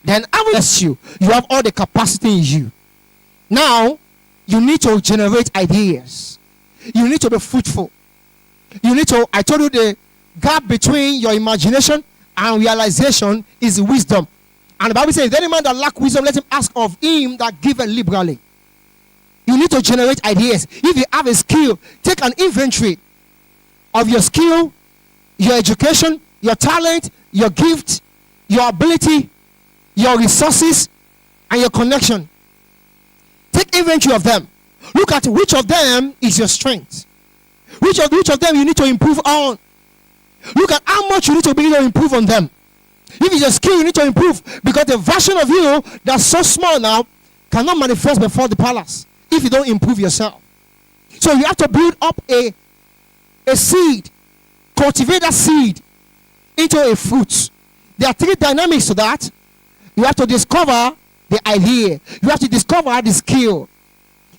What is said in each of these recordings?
then I will bless you. You have all the capacity in you. Now, you need to generate ideas. You need to be fruitful. You need to, I told you the gap between your imagination and realization is wisdom. And the Bible says, if any man that lack wisdom, let him ask of him that giveth liberally. You need to generate ideas. If you have a skill, take an inventory of your skill, your education, your talent, your gift, your ability, your resources, and your connection. Take inventory of them. Look at which of them is your strength. Which of them you need to improve on. Look at how much you need to begin to improve on them. If it's a skill, you need to improve, because the version of you that's so small now cannot manifest before the palace if you don't improve yourself. So you have to build up a seed, cultivate that seed into a fruit. There are three dynamics to that. You have to discover the idea. You have to discover the skill.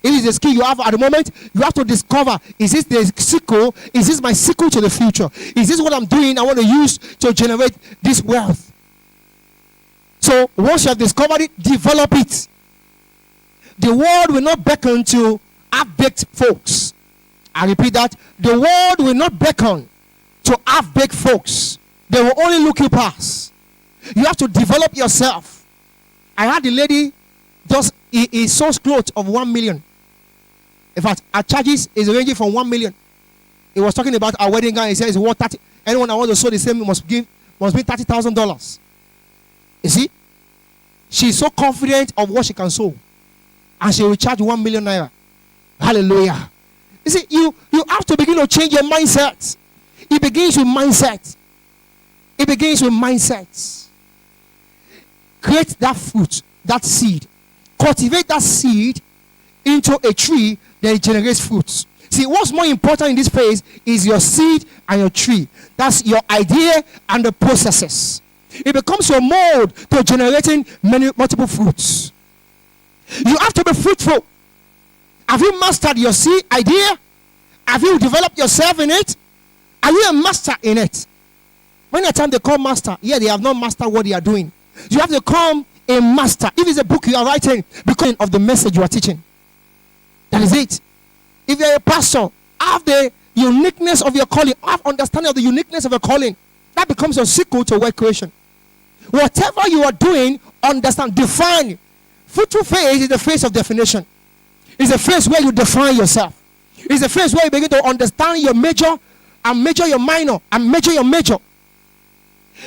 If it's a skill you have at the moment, you have to discover, is this the sickle? Is this my sickle to the future? Is this what I'm doing I want to use to generate this wealth? So once you have discovered it, develop it. The world will not beckon to half-baked folks. I repeat that. The world will not beckon to half-baked folks. They will only look you past. You have to develop yourself. I had the lady just he source clothes of 1 million. In fact, our charges is ranging from 1 million. He was talking about our wedding gown. He says, "What 30? Anyone that wants to sew the same must be $30,000." You see, she's so confident of what she can sew, and she will charge 1 million naira. Hallelujah! You see, you have to begin to change your mindset. It begins with mindset. It begins with mindsets. Create that fruit, that seed. Cultivate that seed into a tree that it generates fruits. See, what's more important in this phase is your seed and your tree. That's your idea and the processes. It becomes your mode to generating multiple fruits. You have to be fruitful. Have you mastered your seed idea? Have you developed yourself in it? Are you a master in it? When the time they call master, they have not mastered what they are doing. You have to become a master. If it's a book you are writing, because of the message you are teaching. That is it. If you're a pastor, have the uniqueness of your calling, have understanding of the uniqueness of your calling. That becomes your secret to word creation. Whatever you are doing, understand, define. Fruitful phase is the phase of definition. It's a phase where you define yourself. It's a phase where you begin to understand your major and measure your minor and measure your major.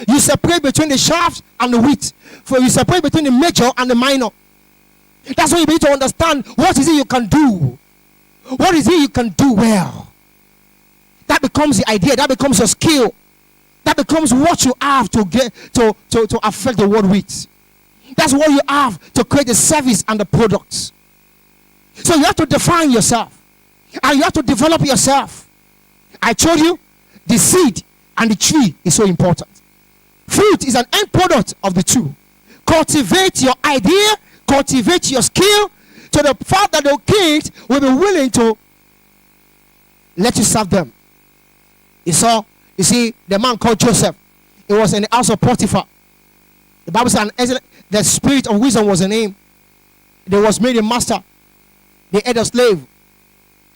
You separate between the chaff and the wheat. For you separate between the major and the minor. That's when you begin to understand what is it you can do. What is it you can do well. That becomes the idea. That becomes your skill. That becomes what you have to get to affect the world with. That's what you have to create the service and the products. So you have to define yourself. And you have to develop yourself. I told you, the seed and the tree is so important. Fruit is an end product of the two. Cultivate your idea, cultivate your skill, to the fact that the kings will be willing to let you serve them. You see, the man called Joseph, he was in the house of Potiphar. The Bible says, the spirit of wisdom was in him. They was made a master. They had a slave.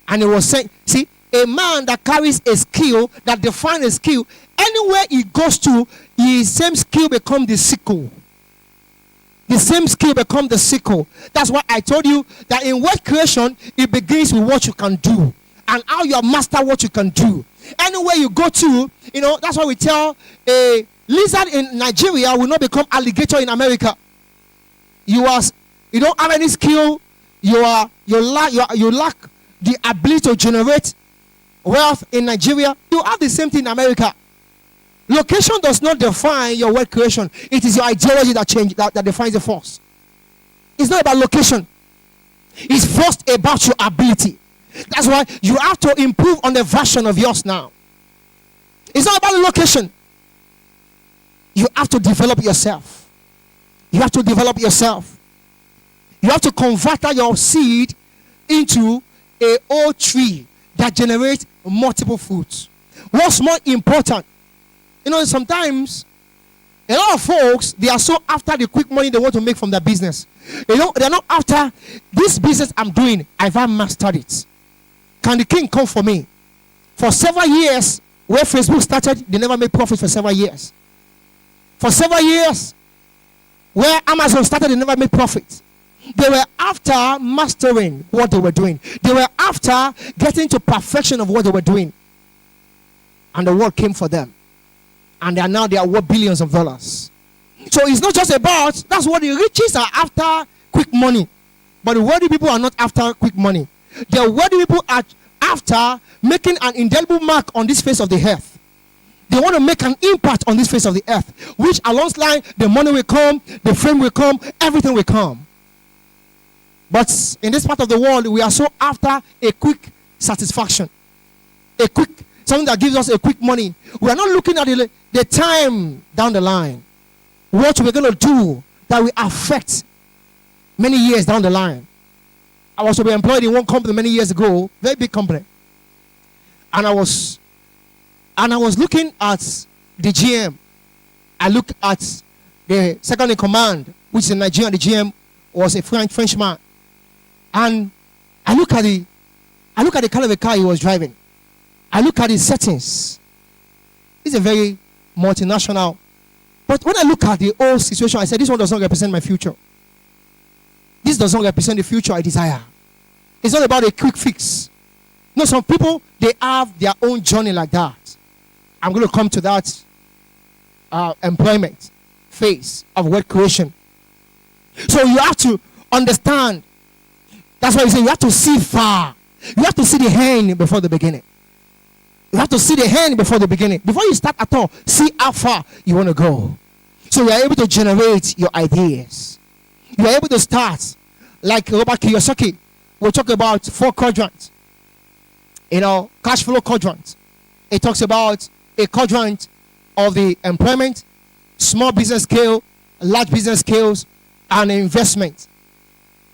And he was saying, see, a man that carries a skill, that defines a skill, anywhere he goes to, his same skill becomes the sickle. The same skill becomes the sickle. That's why I told you that in word creation, it begins with what you can do and how you master what you can do. Anywhere you go to, that's why we tell a lizard in Nigeria will not become alligator in America. You don't have any skill. You lack the ability to generate wealth in Nigeria. You have the same thing in America. Location does not define your word creation. It is your ideology that defines the force. It's not about location. It's first about your ability. That's why you have to improve on the version of yours now. It's not about the location. You have to develop yourself. You have to develop yourself. You have to convert your seed into a old tree that generates multiple fruits. What's more important? Sometimes A lot of folks, they are so after the quick money they want to make from their business. They're not after this business I'm doing. I've mastered it. Can the king come for me? For several years, where Facebook started, they never made profit for several years. For several years, where Amazon started, they never made profit. They were after mastering what they were doing. They were after getting to perfection of what they were doing. And the word came for them. And they are worth billions of dollars. So it's not just about, that's what the riches are after, quick money. But the wealthy people are not after quick money. The wealthy people are after making an indelible mark on this face of the earth. They want to make an impact on this face of the earth, which alongside the money will come, the fame will come, everything will come. But in this part of the world, we are so after a quick satisfaction, something that gives us a quick money. We are not looking at the time down the line, what we're going to do that will affect many years down the line. I was to be employed in one company many years ago, very big company, and I was looking at the GM. I looked at the second in command, which is in Nigeria. The GM was a Frenchman, and I look at the kind of a car he was driving. I look at his settings. He's a very multinational. But when I look at the whole situation, I said, this one does not represent my future. This does not represent the future I desire. It's not about a quick fix. No, some people, they have their own journey like that. I'm going to come to that employment phase of wealth creation. So you have to understand. That's why you say you have to see far. You have to see the end before the beginning. You have to see the end before the beginning. Before you start at all, see how far you want to go. So you are able to generate your ideas. You are able to start like Robert Kiyosaki. We'll talk about 4 quadrants. Cash flow quadrant. It talks about a quadrant of the employment, small business scale, large business scales, and investment.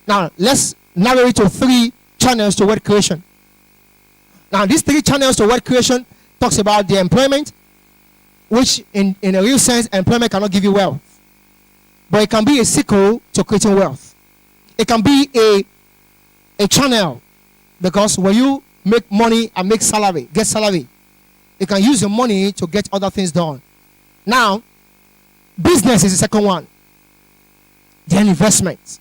Now, let's narrow it to 3 channels to wealth creation. Now, these 3 channels to wealth creation talks about the employment, which in a real sense, employment cannot give you wealth. But it can be a sickle to creating wealth. It can be a channel, because when you make money and get salary, you can use your money to get other things done. Now, business is the second one. Then investment.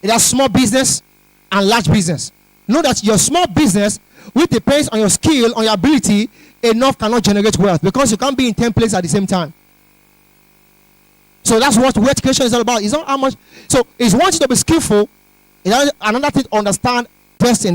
It has small business and large business. Know that your small business, which depends on your skill, on your ability, enough cannot generate wealth, because you can't be in 10 places at the same time. So that's what wealth creation is all about. It's not how much. So it's one thing to be skillful. It's another thing to understand best in that.